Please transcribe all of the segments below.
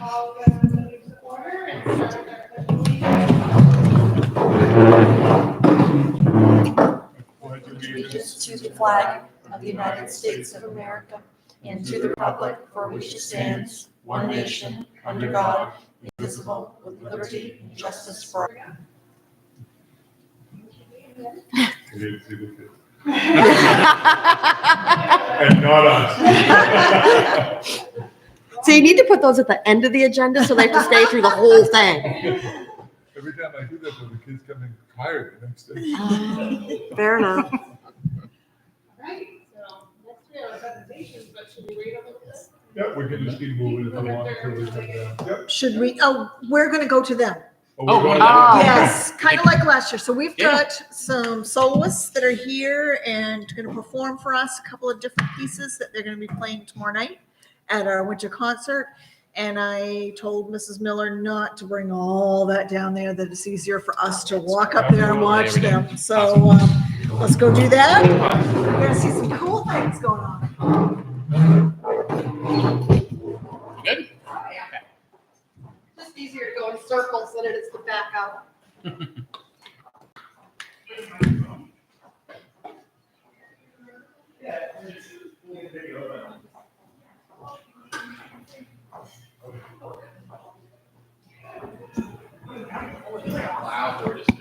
All the order and start our pledge allegiance to the flag of the United States of America and to the republic for which it stands, one nation, under God, indivisible, with liberty and justice for all. And not us. So you need to put those at the end of the agenda so they have to stay through the whole thing. Every time I do that, though, the kids come in tired the next day. Fair enough. Right, so next we have presentations, but should we wait a little bit? Yeah, we can just keep moving if we want until they come down. Yep. Should we, we're gonna go to them. Oh, we're going Oh. Yes, kind of like last year. So we've Yeah. got some soloists that are here and gonna perform for us a couple of different pieces that they're gonna be playing tomorrow night at our winter concert. And I told Mrs. Miller not to bring all that down there, that it's easier for us to walk up there and watch them. So let's go do that. We're gonna see some cool things going on. Good? Just easier to go in circles than it is to back out. Wow, we're just.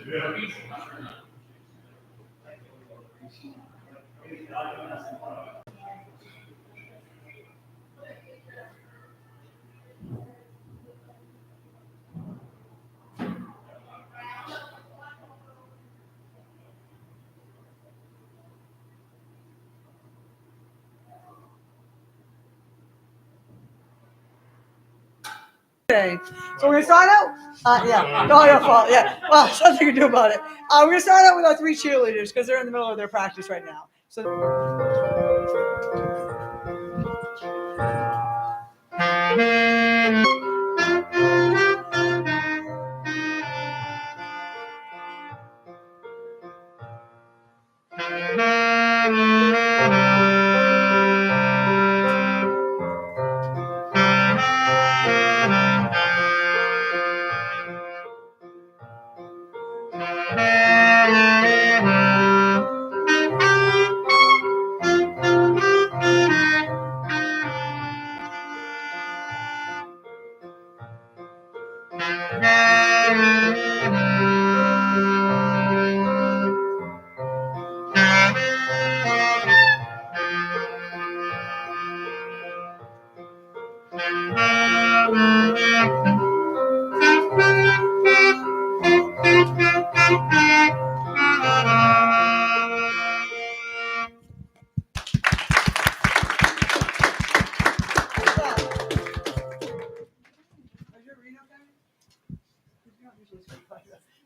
Okay, so we're gonna start out, yeah, no, your fault, yeah, well, something you can do about it. We're gonna start out with our 3 cheerleaders, because they're in the middle of their practice right now, so.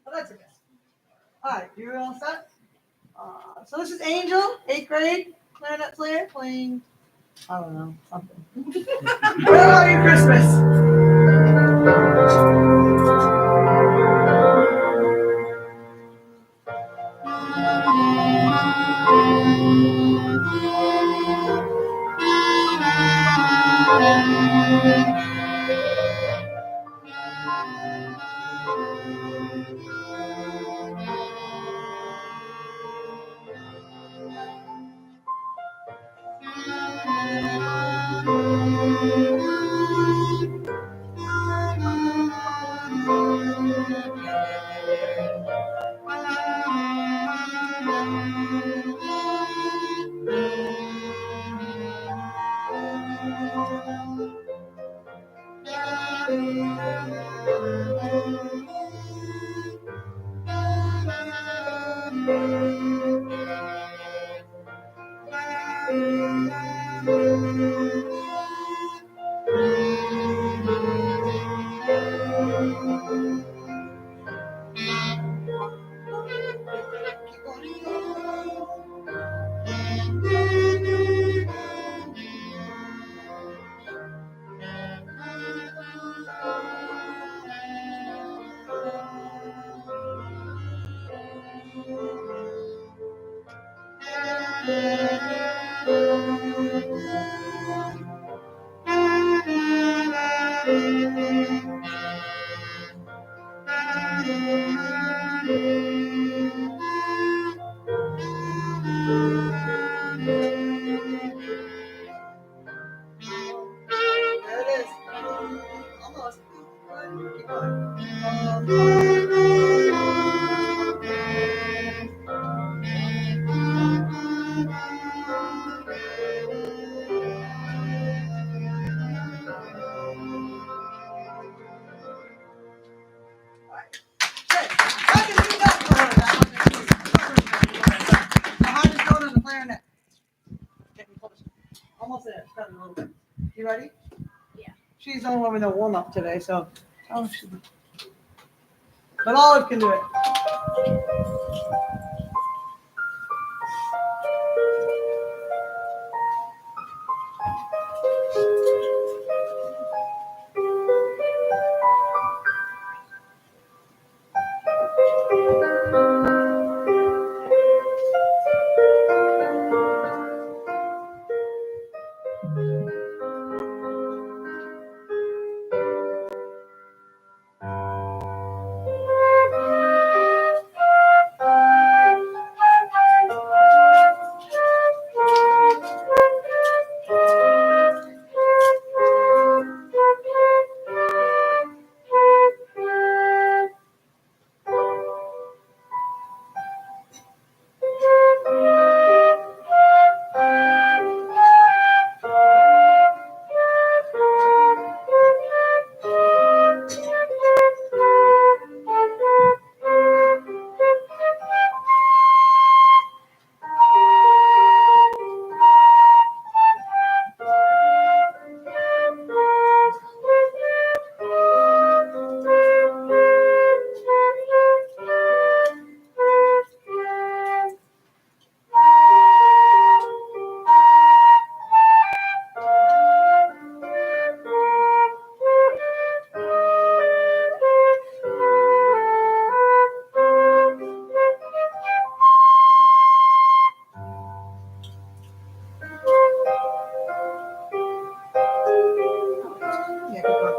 Oh, that's okay. All right, you all set? So this is Angel, 8th grade, clarinet player, playing, I don't know, something. What about you, Christmas? ready? Yeah. She's the only one with no warm up today, so. But Olive can do it. Yeah, good one.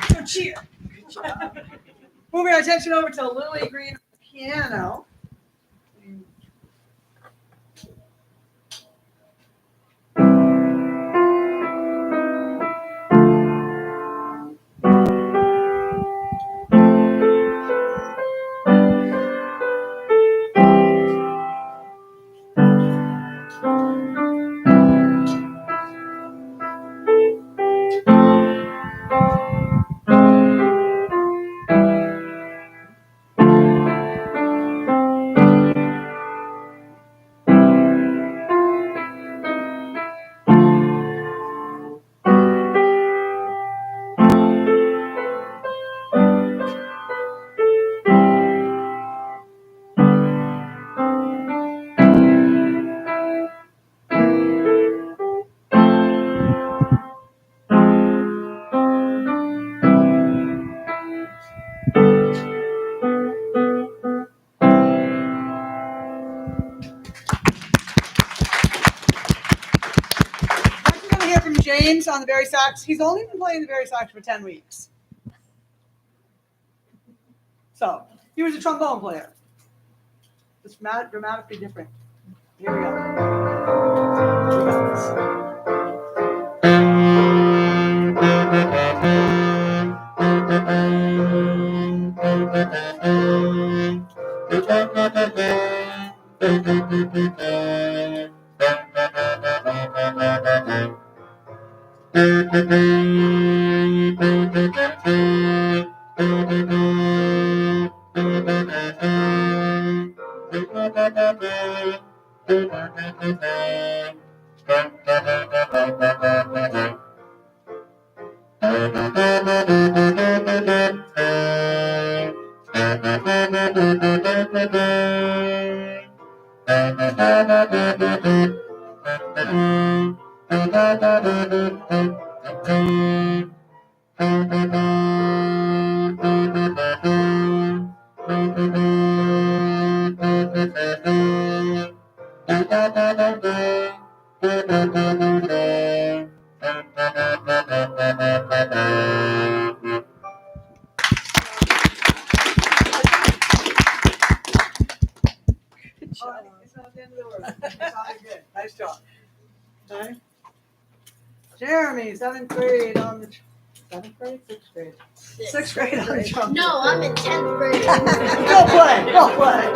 Good cheer. Moving our attention over to Lily Green's piano. Next, we're gonna hear from James on the Barry sax. He's only been playing the Barry sax for 10 weeks. So, he was a trombone player. It's dramatically different. Here we go. It's not the end of the world. It's all good. Nice job. Okay. Jeremy, seventh grade on the, seventh grade, sixth grade? Sixth grade on the trumpet. No, I'm in 10th grade. Go play, go play.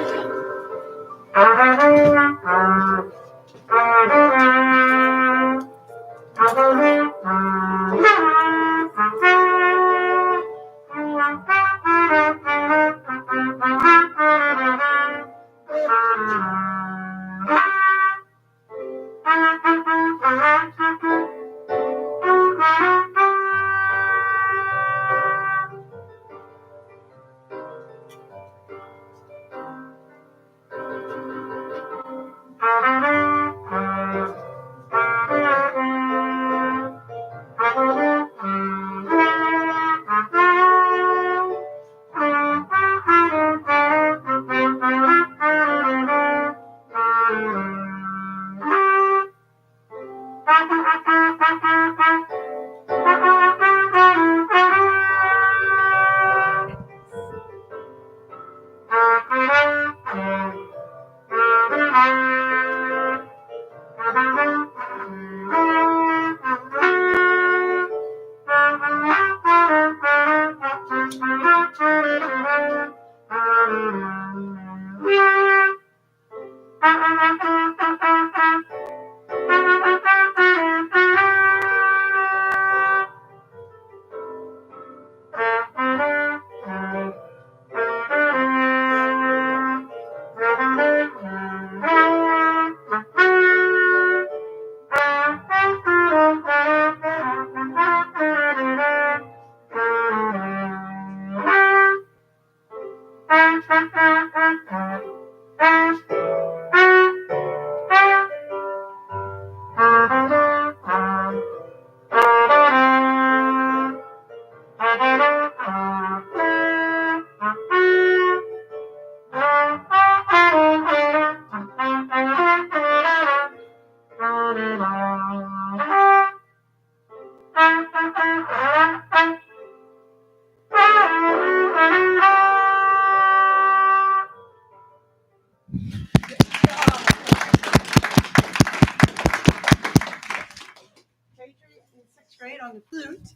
Patriot in sixth grade on the flute.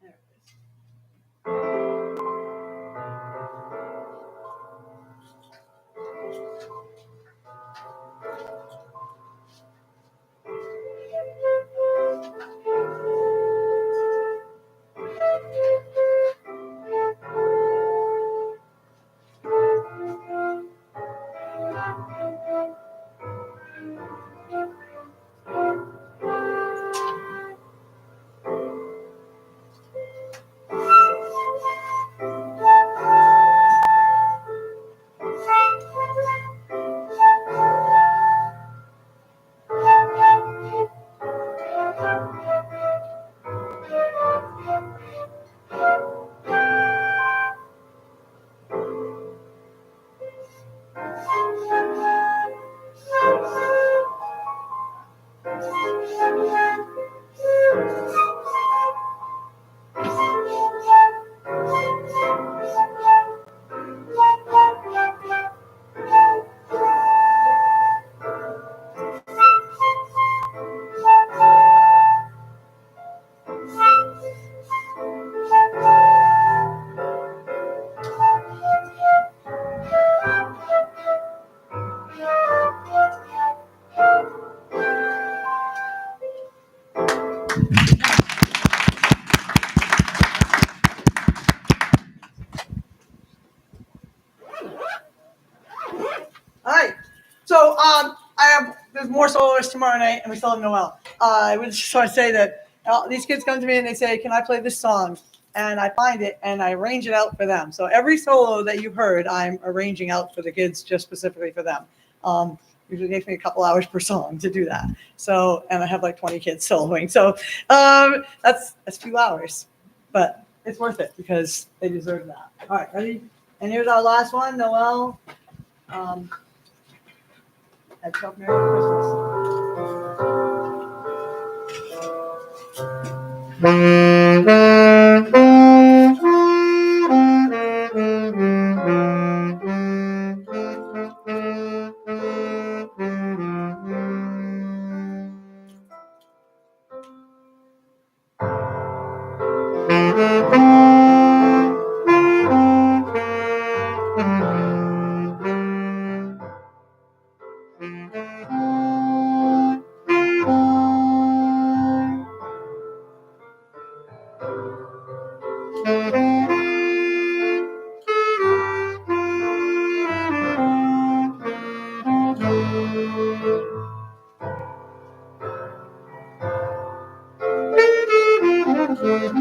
There it is. All right. So there's more soloists tomorrow night, and we still have Noel. I would just want to say that these kids come to me and they say, "Can I play this song?" And I find it and I arrange it out for them. So every solo that you heard, I'm arranging out for the kids just specifically for them. Usually takes me a couple hours per song to do that. So, and I have like 20 kids soloing. So that's 2 hours, but it's worth it because they deserve that. All right, ready? And here's our last one, Noel. Have yourself Merry Christmas. Thank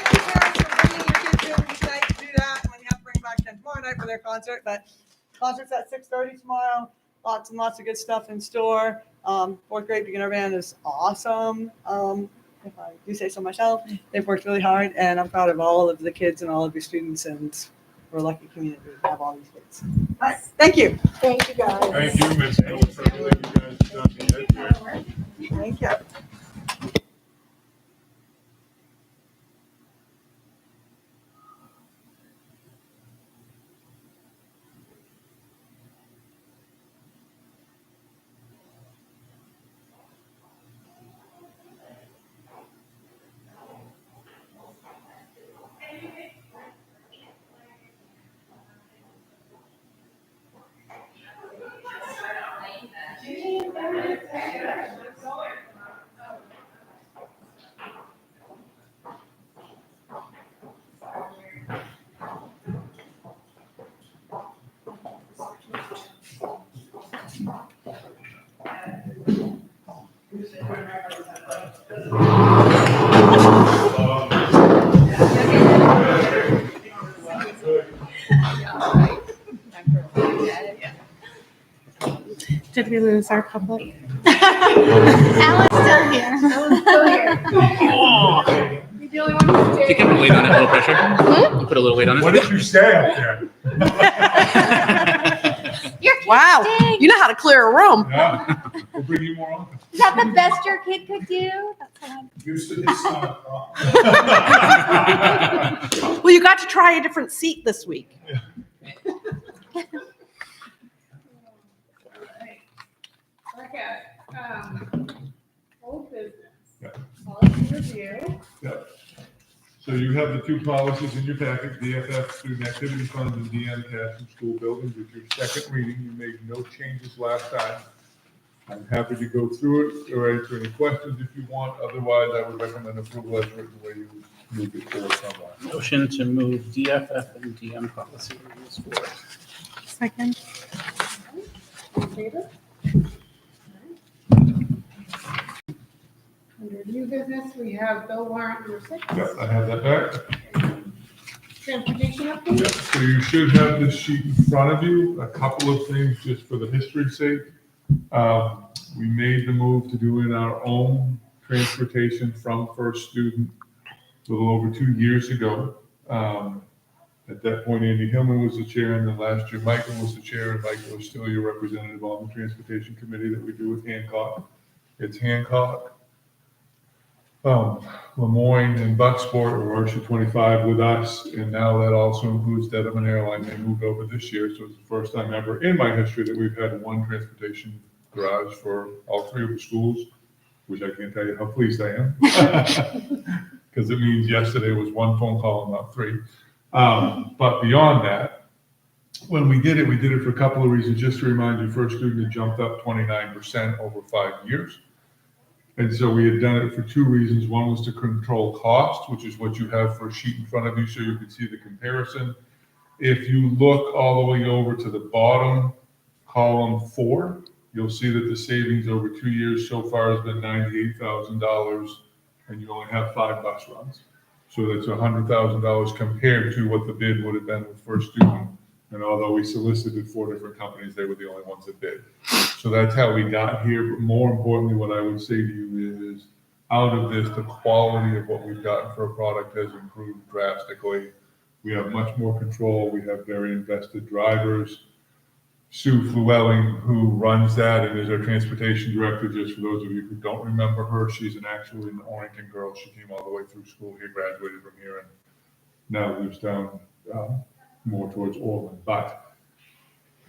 you, parents, for bringing your kids in tonight to do that. And we have to bring back them tomorrow night for their concert, but concert's at 6:30 tomorrow. Lots and lots of good stuff in store. Fourth grade beginner band is awesome. If I do say so myself, they've worked really hard, and I'm proud of all of the kids and all of your students, and we're a lucky community to have all these kids. All right, thank you. Thank you, guys. Thank you, Ms. Hill, for everything you guys have done to get here. Thank you. Did we lose our public? Alan's still here. You're the only one who's Did you put a weight on it, a little pressure? You put a little weight on What it? did you say up there? Your kid Wow, stinks. you know how to clear a room. Yeah, we'll bring you more often. Is that the best your kid could do? That's what I'm. Used to his son. Well, you got to try a different seat this week. Okay, old business. Yeah. Policy review. So you have the two policies in your packet, DFF student activity funds and DM cash from school buildings. It's your second reading. You made no changes last time. I'm happy to go through it or answer any questions if you want. Otherwise, I would recommend approval as written the way you moved it forward somewhere. Motion to move DFF and DM policy reviews forward. Second. All in favor? Under new business, we have bill warrant number 6. Yep, I have that back. Transportation update. Yep, so you should have this sheet in front of you. A couple of things just for the history's sake. We made the move to doing our own transportation from first student a little over 2 years ago. At that point, Andy Hillman was the chair, and then last year Michael was the chair, and Michael is still your representative on the transportation committee that we do with Hancock. It's Hancock, Lemoyne and Bucksport, or Ocean 25 with us, and now that also includes Dedham and Airline. They moved over this year, so it's the first time ever in my history that we've had one transportation garage for all three of the schools, which I can't tell you how pleased I am. Because it means yesterday was one phone call and not three. But beyond that, when we did it for a couple of reasons. Just to remind you, first student had jumped up 29% over 5 years. And so we had done it for two reasons. One was to control cost, which is what you have for a sheet in front of you so you can see the comparison. If you look all the way over to the bottom, column 4, you'll see that the savings over 2 years so far has been $98,000, and you only have 5 bus runs. So that's $100,000 compared to what the bid would have been with first student. And although we solicited 4 different companies, they were the only ones that bid. So that's how we got here. But more importantly, what I would say to you is, out of this, the quality of what we've gotten for a product has improved drastically. We have much more control. We have very invested drivers. Sue Llewellyn, who runs that and is our transportation director, just for those of you who don't remember her, she's actually an Orrington girl. She came all the way through school here, graduated from here, and now lives down more towards Orland. But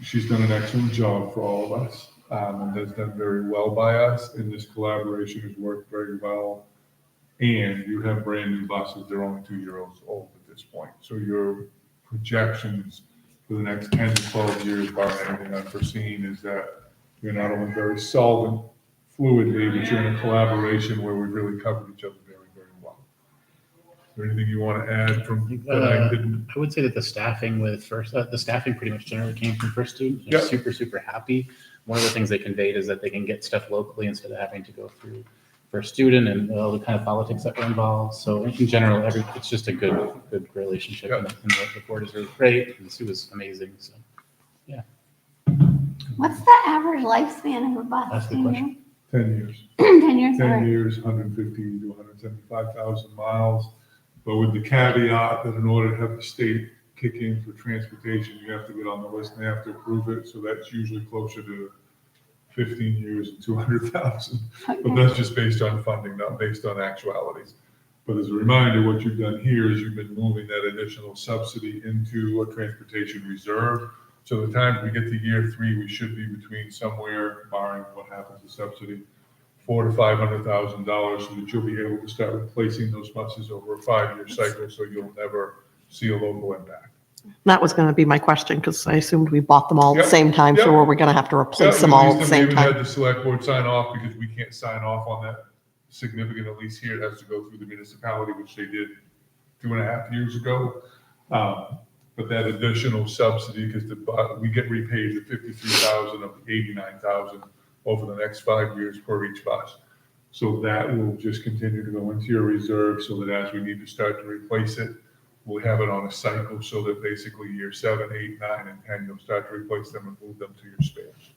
she's done an excellent job for all of us, and has done very well by us, and this collaboration has worked very well. And you have brand new buses. They're only 2-year-olds old at this point. So your projections for the next 10 to 12 years, barring anything unforeseen, is that you're not only very solvent fluidly, but you're in a collaboration where we've really covered each other very, very well. Is there anything you want to add from that I didn't? I would say that the staffing pretty much generally came from first student. Yep. They're super, super happy. One of the things they conveyed is that they can get stuff locally instead of having to go through first student and all the kind of politics that were involved. So in general, it's just a good relationship. Yep. And the board is really great, and Sue was amazing. So What's the average lifespan of a bus? That's the do you question. 10 years. know? 10 years. 10 Alright. years, 150 to 175,000 miles. But with the caveat that in order to have the state kick in for transportation, you have to get on the list and they have to approve it. So that's usually closer to 15 years and 200,000. But Okay. that's just based on funding, not based on actualities. But as a reminder, what you've done here is you've been moving that additional subsidy into a transportation reserve. So the time we get to year 3, we should be between somewhere, barring what happens to subsidy, $400,000 to $500,000, so that you'll be able to start replacing those buses over a 5-year cycle, so you'll never see a local impact. That was going to be my question, because I assumed we bought them all at the Yep. same time, so Yep. were we going to have to replace Yeah, them we all at leased the them. same We even had time? the select board sign off because we can't sign off on that significant, at least here, it has to go through the municipality, which they did 2.5 years ago. But that additional subsidy, because we get repaid the 53,000 of the 89,000 over the next 5 years per each bus. So that will just continue to go into your reserve, so that as we need to start to replace it, we'll have it on a cycle, so that basically year 7, 8, 9, and 10, you'll start to replace them and move them to your spares.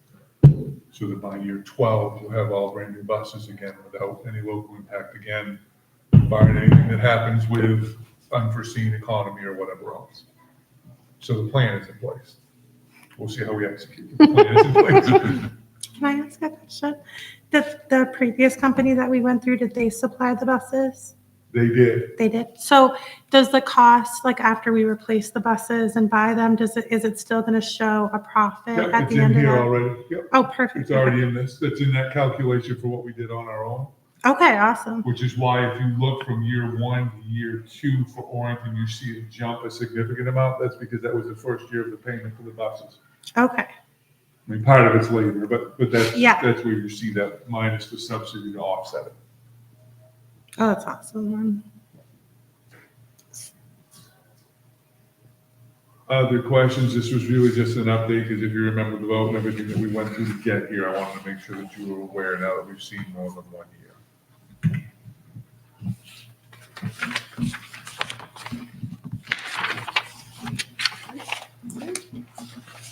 So that by year 12, you'll have all brand new buses again without any local impact again, barring anything that happens with unforeseen economy or whatever else. So the plan is in place. We'll see how we execute. The plan is in place. Can I ask a question? The previous company that we went through, did they supply the buses? They did. They did. So does the cost, like after we replace the buses and buy them, is it still going to show a profit Yep, at it's the in end of here that? already. Yep, Oh, perfect. it's already in this. It's in that calculation for what we did on our own, Okay, awesome. which is why if you look from year 1 to year 2 for Orrington, you see it jump a significant amount. That's because that was the first year of the payment for the buses. Okay. I mean, part of it's labor, but that's, Yeah. that's where you see that minus the subsidy to offset it. Oh, that's awesome. Other questions? This was really just an update, because if you remember the vote and everything that we went through to get here, I wanted to make sure that you were aware now that we've seen more than 1 year.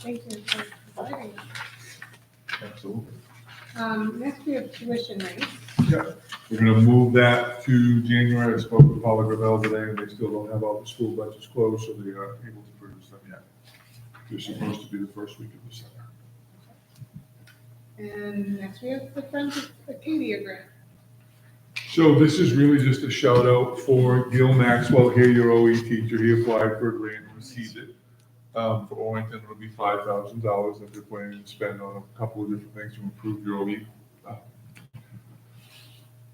Thank you for providing. Absolutely. Next we have tuition rates. Yeah, we're gonna move that to January. I spoke with Paula Gravel today, and they still don't have all the school budgets closed, so they aren't able to produce them yet. They're supposed to be the first week of December. And next we have the Friends of Acadia grant. So this is really just a shout out for Gil Maxwell here, your OE teacher. He applied for a grant and received it. For Orrington, it'll be $5,000 that they're planning to spend on a couple of different things to improve your OE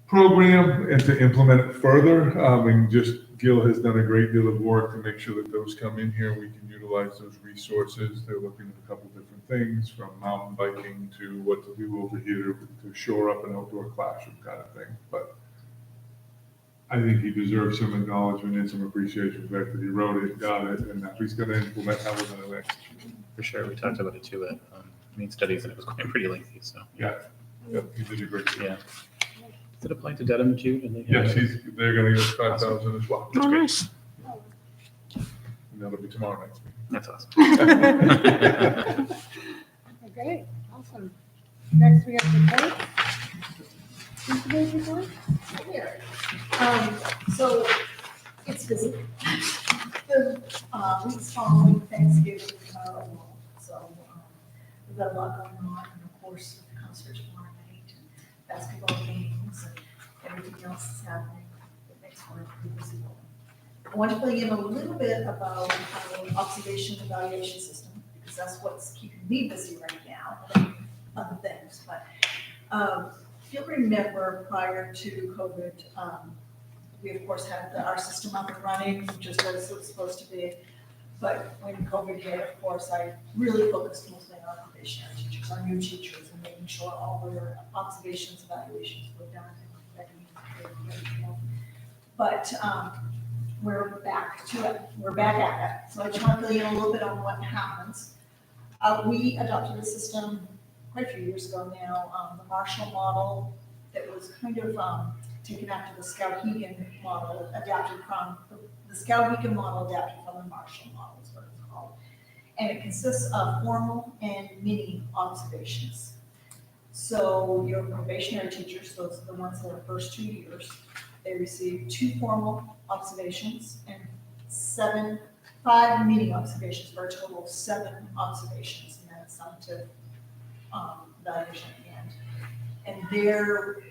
program and to implement it further. And just Gil has done a great deal of work to make sure that those come in here. We can utilize those resources. They're looking at a couple different things, from mountain biking to what to do over here to shore up an outdoor classroom kind of thing. But I think he deserves some acknowledgement and some appreciation for the fact that he wrote it, got it, and now he's going to implement how we're going to execute. For sure, we talked about it too at Meeting Studies, and it was going pretty lengthy, so. Yeah, he did a great job. Yeah. Does it apply to Dedham too? Do they have- Yes, they're going to get 5,000 as well. Oh, nice. And that'll be tomorrow night's meeting. That's awesome. Okay, awesome. Next, we have the vote. Today's report? Here. So it's busy. The weeks following Thanksgiving are long, so we've got a lot going on, and of course, the concert tomorrow night, and basketball games, and everything else is happening. It makes for a pretty busy one. I want to fill you in a little bit about our observation evaluation system, because that's what's keeping me busy right now, other things, but if you'll remember, prior to COVID, we of course had our system up and running, just as it was supposed to be. But when COVID hit, of course, I really focused mostly on our probationary teachers, our new teachers, and making sure all their observations, evaluations were done and ready. But we're back to it. We're back at it. So I just want to fill you in a little bit on what happens. We adopted a system quite a few years ago now, the Marshall model that was kind of taken after the Scout-Hegan model, adapted from the Scout-Hegan model, adapted from the Marshall model is what it's called. And it consists of formal and mini observations. So your probationary teachers, those are the ones that are first 2 years, they receive 2 formal observations and 5 mini observations for a total of 7 observations, and that's summative evaluation at the end. And their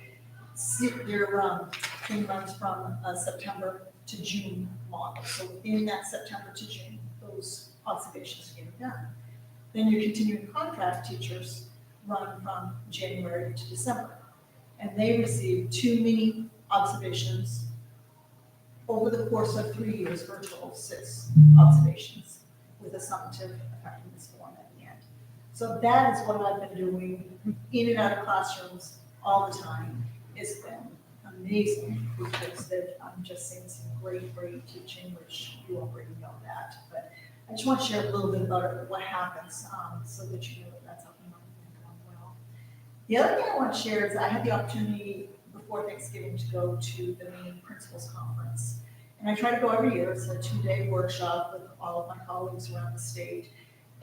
thing runs from September to June model. So within that September to June, those observations are getting done. Then your continuing contract teachers run from January to December. And they receive 2 mini observations over the course of 3 years for a total of 6 observations with a summative effectiveness form at the end. So that is what I've been doing in and out of classrooms all the time. It's been amazing because I'm just seeing some great teaching, which you already know that. But I just want to share a little bit about what happens so that you know that that's up and running and going well. The other thing I want to share is I had the opportunity before Thanksgiving to go to the main principals conference. And I try to go every year. It's a 2-day workshop with all of my colleagues around the state.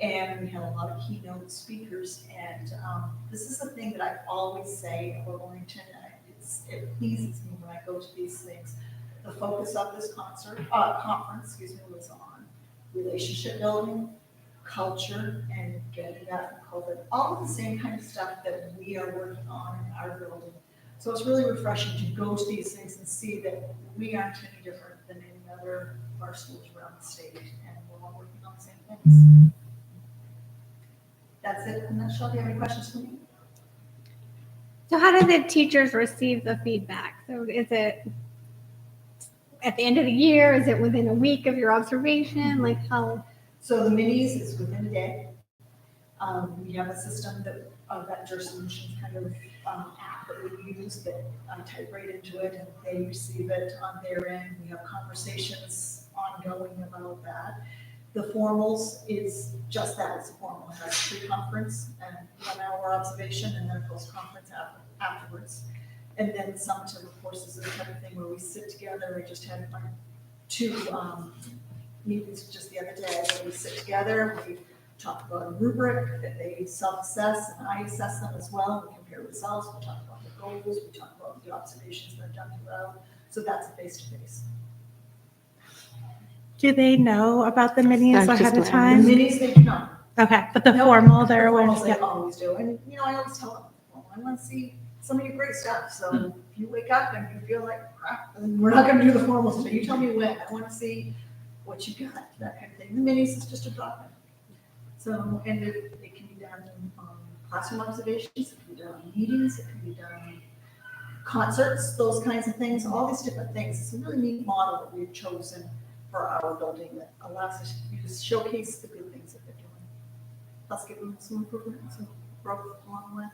And we had a lot of keynote speakers. And this is the thing that I always say about Orrington, and it pleases me when I go to these things. The focus of this conference, was on relationship building, culture, and getting that from COVID. All of the same kind of stuff that we are working on in our building. So it's really refreshing to go to these things and see that we aren't any different than any other of our schools around the state, and we're all working on the same things. That's it. I'm not sure if you have any questions for me. So how do the teachers receive the feedback? So is it at the end of the year? Is it within a week of your observation? Like how? So the minis is within a day. We have a system that Vendor Solutions kind of app that we use that type right into it, and they receive it on their end. We have conversations ongoing about that. The formals is just that, it's a formal. It has a pre-conference and 1-hour observation, and then a post-conference afterwards. And then summative, of course, is the type of thing where we sit together. I just had 2 meetings just the other day where we sit together, we talk about a rubric that they self-assess, and I assess them as well. We compare results, we talk about the goals, we talk about the observations that are done throughout. So that's a face-to-face. Do they know about the minis That's ahead just of what time? The minis, they do not. Okay, but the No, formal, they're the aware. formals they Yeah. always do, and I always tell them, well, I want to see some of your great stuff. So if you wake up and you feel like crap, then we're not going to do the formals today. You tell me when. I want to see what you got, that kind of thing. The minis is just a drop in. So, and it can be done classroom observations, it can be done on meetings, it can be done concerts, those kinds of things, all these different things. It's a really neat model that we've chosen for our building that allows us to showcase the good things that they're doing. Plus give them some improvement and some growth along the way.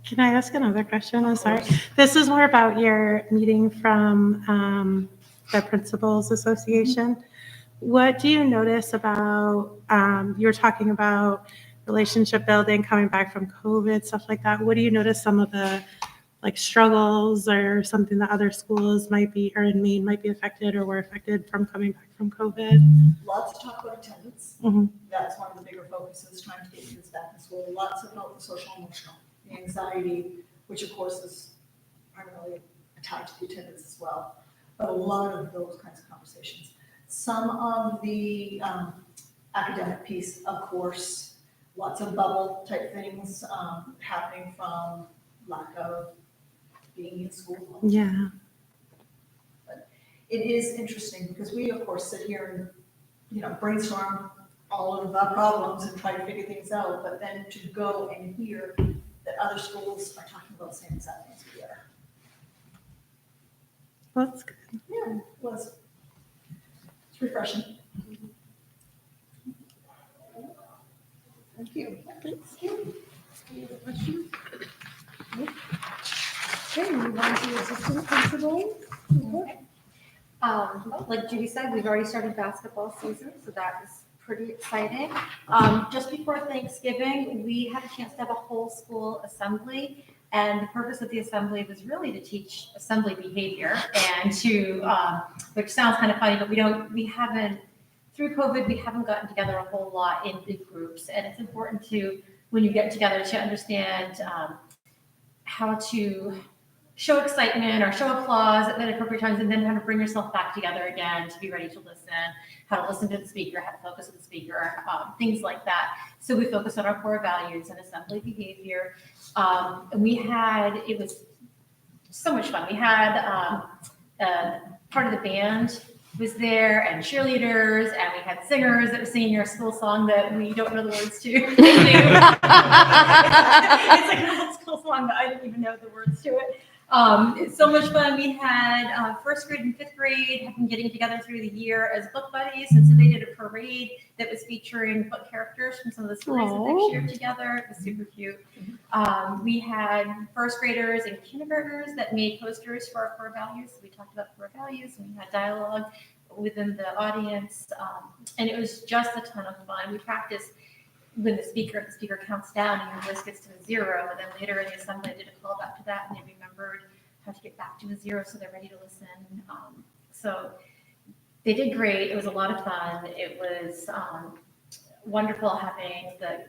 Can I ask another question? I'm sorry. This is more about your meeting from the Principals Association. What do you notice about, you were talking about relationship building, coming back from COVID, stuff like that. What do you notice some of the like struggles or something that other schools might be, or in Maine might be affected or were affected from coming back from COVID? Lots of talk about attendance. Mhm. That's one of the bigger focuses, trying to get kids back in school. Lots about the social emotional, the anxiety, which of course is primarily tied to the attendance as well. But a lot of those kinds of conversations. Some of the academic piece, of course, lots of bubble type things happening from lack of being in school. Yeah. It is interesting because we, of course, sit here and, brainstorm all of our problems and try to figure things out, but then to go and hear that other schools are talking about the same exact things we are. Well, that's good. Yeah, it was. It's refreshing. Thank you. Any other questions? Okay, move on to assistant principal. Like Judy said, we've already started basketball season, so that was pretty exciting. Just before Thanksgiving, we had a chance to have a whole school assembly. And the purpose of the assembly was really to teach assembly behavior and to, which sounds kind of funny, but through COVID, we haven't gotten together a whole lot in big groups. And it's important to, when you get together, to understand how to show excitement or show applause at the appropriate times, and then how to bring yourself back together again to be ready to listen, how to listen to the speaker, how to focus on the speaker, things like that. So we focus on our core values and assembly behavior. And it was so much fun. We had part of the band was there and cheerleaders, and we had singers that were singing our school song that we don't know the words to. It's like an old school song that I didn't even know the words to it. It's so much fun. We had first grade and fifth grade have been getting together through the year as book buddies, and so they did a parade that was featuring book characters from some of the stories that they've shared together. It was super cute. We had first graders and kindergartners that made posters for our core values. So we talked about core values, and we had dialogue within the audience, and it was just a ton of fun. We practiced when the speaker counts down and your voice gets to a 0, and then later in the assembly I did a call back to that, and they remembered how to get back to a 0 so they're ready to listen. So they did great. It was a lot of fun. It was wonderful having the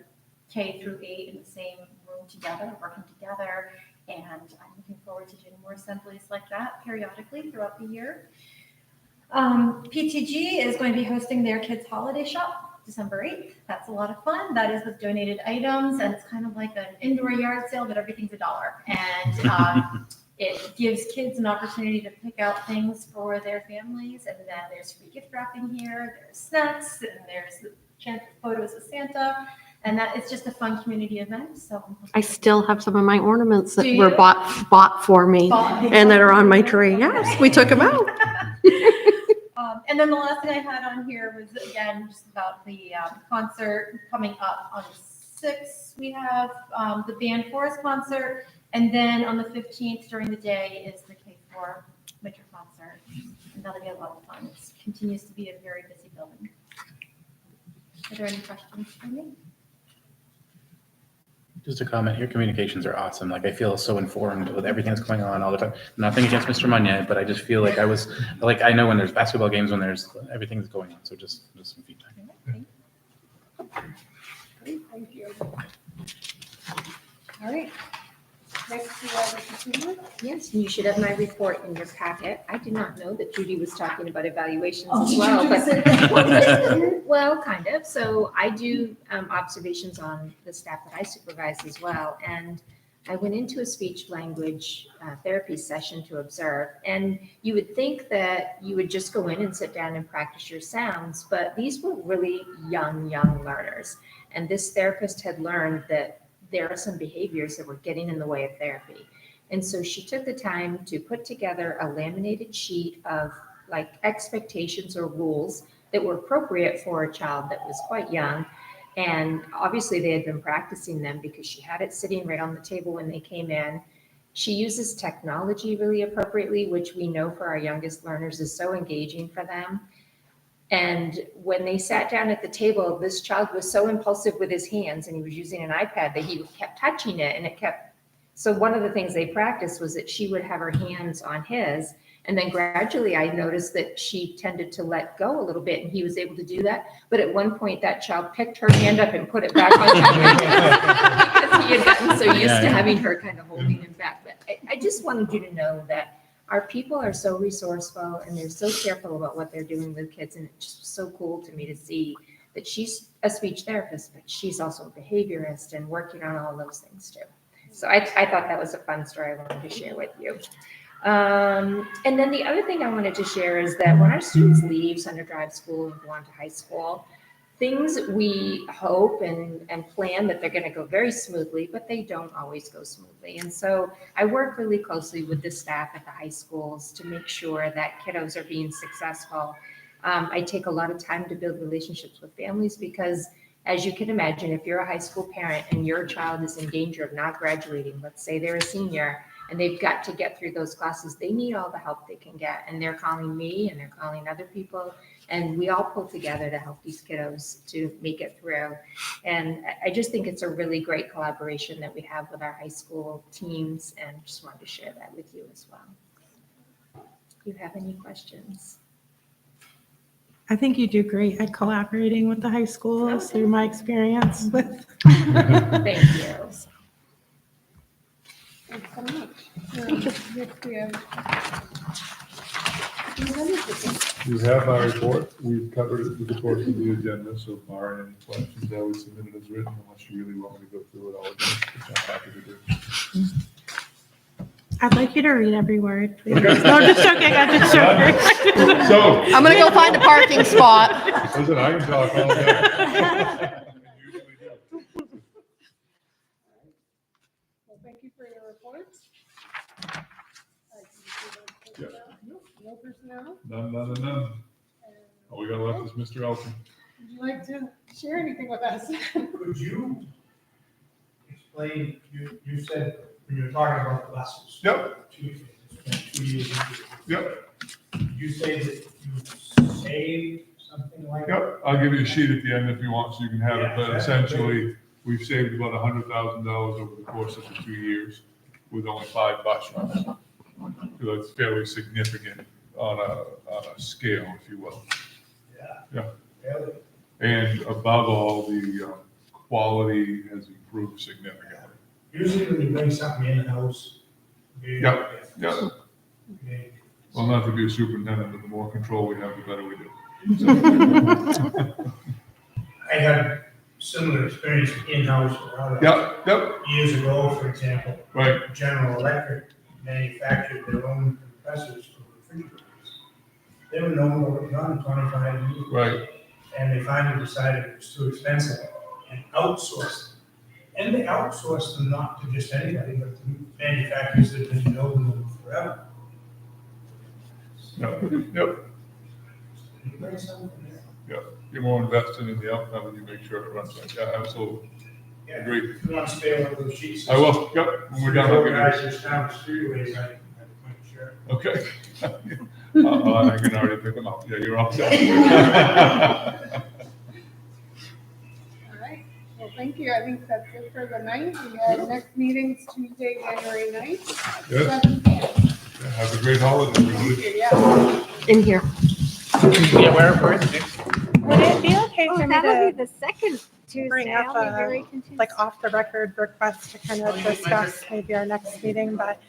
K through 8 in the same room together, working together, and I'm looking forward to doing more assemblies like that periodically throughout the year. PTG is going to be hosting their kids' holiday shop December 8th. That's a lot of fun. That is with donated items, and it's kind of like an indoor yard sale, but everything's $1. And it gives kids an opportunity to pick out things for their families. And then there's free gift wrapping here, there's snacks, and there's the chance for photos of Santa. And that it's just a fun community event. So I still have some of my ornaments that Do were you? bought for me and that are on my tree. Yes, we took them out. And then the last thing I had on here was, again, just about the concert coming up on the 6th. We have the band forest concert. And then on the 15th during the day is the K4 winter concert. And that'll be a lot of fun. It continues to be a very busy building. Are there any questions for me? Just a comment, your communications are awesome. Like, I feel so informed with everything that's going on all the time. Nothing against Mr. Munya, but I just feel like I know when there's basketball games, when there's everything that's going on. So just some feedback. Thank you. All right. Next, we have the superintendent. Yes, you should have my report in your packet. I did not know that Judy was talking about evaluations as well, but well, kind of. So I do observations on the staff that I supervise as well. And I went into a speech language therapy session to observe, and you would think that you would just go in and sit down and practice your sounds, but these were really young learners. And this therapist had learned that there are some behaviors that were getting in the way of therapy. And so she took the time to put together a laminated sheet of like expectations or rules that were appropriate for a child that was quite young. And obviously they had been practicing them because she had it sitting right on the table when they came in. She uses technology really appropriately, which we know for our youngest learners is so engaging for them. And when they sat down at the table, this child was so impulsive with his hands, and he was using an iPad, that he kept touching it, and it kept. So one of the things they practiced was that she would have her hands on his, and then gradually I noticed that she tended to let go a little bit, and he was able to do that. But at one point, that child picked her hand up and put it back on him because he had gotten so used to having her kind of holding him back. But I just wanted you to know that our people are so resourceful and they're so careful about what they're doing with kids. And it's just so cool to me to see that she's a speech therapist, but she's also a behaviorist and working on all those things too. So I thought that was a fun story I wanted to share with you. And then the other thing I wanted to share is that when our students leave Center Drive School and go on to high school, things we hope and plan that they're going to go very smoothly, but they don't always go smoothly. And so I work really closely with the staff at the high schools to make sure that kiddos are being successful. I take a lot of time to build relationships with families because, as you can imagine, if you're a high school parent and your child is in danger of not graduating, let's say they're a senior, and they've got to get through those classes, they need all the help they can get. And they're calling me and they're calling other people. And we all pull together to help these kiddos to make it through. And I just think it's a really great collaboration that we have with our high school teams, and just wanted to share that with you as well. Do you have any questions? I think you do great at collaborating with the high schools through my experience with. Thank you. Thanks so much. Next we have. You have our report. We've covered it with the course of the agenda, so barring any questions, I would submit it as written unless you really want me to go through it all again, which I'm happy to do. I'd like you to read every word, please. No, I'm just joking. I'm just joking. So. I'm gonna go find a parking spot. Listen, I can talk all day. I usually do. Well, thank you for your reports. Yeah. No personnel. None. All we got left is Mr. Elton. Would you like to share anything with us? Could you explain, you said when you were talking about the lessons. Yep. 2 years into it. Yep. Did you say that you saved something like that? Yep, I'll give you a sheet at the end if you want, so you can have it, Yeah, but that's essentially, we've saved about $100,000 over the course of the 2 years with only 5 bus runs. So that's fairly significant on a scale, if you will. Yeah. Really? And above all, the quality has improved significantly. Usually when you bring something in-house. Yep. Okay. Well, not to be a superintendent, but the more control we have, the better we do. I had similar experience in-house or out Yep, years ago, for example. right, General Electric manufactured their own compressors for refrigerators. They were known to run 25 years. right. And they finally decided it was too expensive and outsourced them. And they outsourced them not to just anybody, but to manufacturers that have been building them forever. Yep. You bring something there. You're more invested in the outcome and you make sure it runs right. Yeah, absolutely. Yeah. Agreed. If you want to stay on those sheets. I will, yep, when we're done, I'll give you. Organizers down the streetways, I can share. Okay. I can already pick them up. Yeah, you're all set. All right. Well, thank you. I think that's it for the night. We have next meetings Tuesday, January 9th. Yes. 7 p.m. Have a great holiday, Thank everybody. you. Yeah. In here. Yeah, where is it next? Would it be okay for me That'll be to the second bring Tuesday. up I'll be a, very confused. like off the record request to kind of discuss maybe our next meeting, but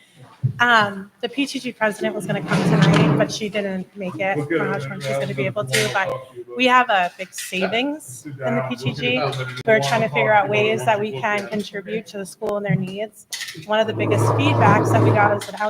the PTG president was going to come tonight, but she didn't make it. I'm not sure when she's going to be able to, but we have a big savings in the PTG. We're trying to figure out ways that we can contribute to the school and their needs. one of the biggest feedbacks that we got is that